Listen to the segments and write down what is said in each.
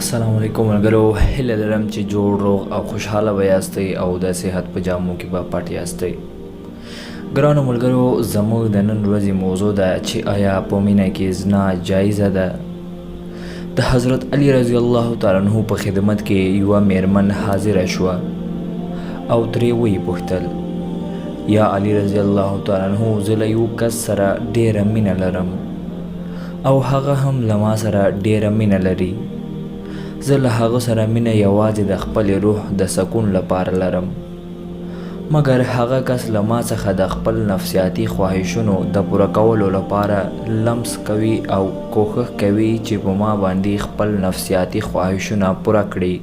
السلام علیکم ملګرو، هیله لرم چې جوړ روغ او خوشحاله به یاستئ او د صحت په جامو کې به پټ یاستئ. ګرانو ملګرو، زموږ د نن ورځې موضوع ده چې آیا په مینه کې زنا جایزه ده. د حضرت علی رضی الله تعالی عنہ په خدمت کې یوه میرمن حاضره شوه او ترې ویې پوښتل: یا علی رضی الله تعالی عنہ، زه له یو کس سره ډیره مینه لرم او هغه هم له ما سره ډیره مینه لري. زه له هغه سره مینه یوازې د خپل روح د سکون لپاره لرم، مګر هغه کس له ما څخه د خپل نفسیاتي خواهشونو د پوره کولو لپاره لمس کوي او کوښښ کوي چې په ما باندې خپل نفسیاتي خواهشونه پوره کړي.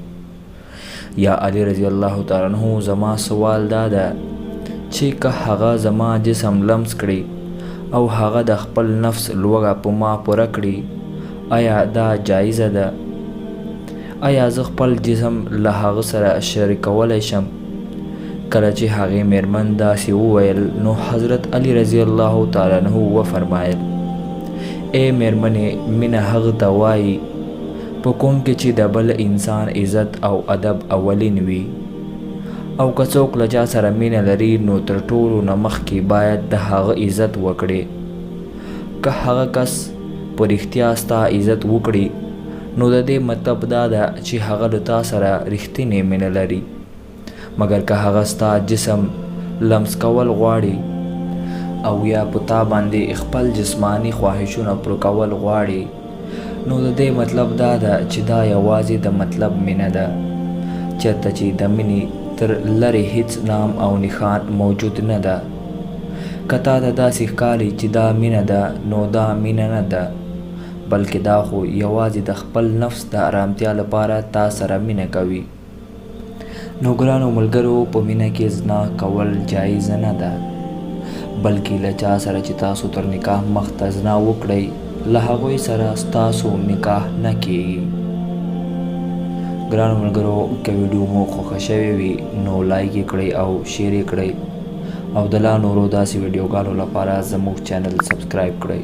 یا علی رضی الله تعالی عنہ، زما سوال دا ده چې که هغه زما جسم لمس کړي او هغه د خپل نفس لوږه په ما پوره کړي، آیا دا جایزه ده؟ آیا زه خپل جسم له هغه سره شریکولی شم؟ کله چې هغې میرمن داسې وویل نو حضرت علی رضی الله تعالی عنہ وفرمایل: ای میرمنې، مینه هغه ته وایي په کوم کې چې د بل انسان عزت او ادب اولین وي، او که څوک له چا سره مینه لري نو تر ټولو نه مخکې باید د هغه عزت وکړي. که هغه کس په رښتیا ستا عزت وکړي نو د دې مطلب دا ده چې هغه له تا سره رښتینې مینه لري. مګر که هغه ستا جسم لمس کول غواړي او یا په تا باندې خپل جسمانی خواهشونه پوره کول غواړي، نو د دې مطلب دا ده چې دا یوازې د مطلب مینه ده، چېرته چې د مینې تر لرې هیڅ نام او نښان موجود نه ده. که تا ته داسې ښکاري چې دا مینه ده، نو دا مینه نه ده، بلکې دا خو یوازې د خپل نفس د آرامتیا لپاره تا سره مینه کوي. نو ګرانو ملګرو، په مینه کې زنا کول جایز نه ده، بلکې له چا سره چې تاسو تر نکاح مخته زنا وکړئ، له هغوی سره ستاسو نکاح نه کیږي. ګرانو ملګرو، که ویډیو مو خوښه شوې وي نو لایک یې کړئ او شیر یې کړئ، او د لا نورو داسې ویډیوګانو لپاره زموږ چینل سبسکرایب کړئ.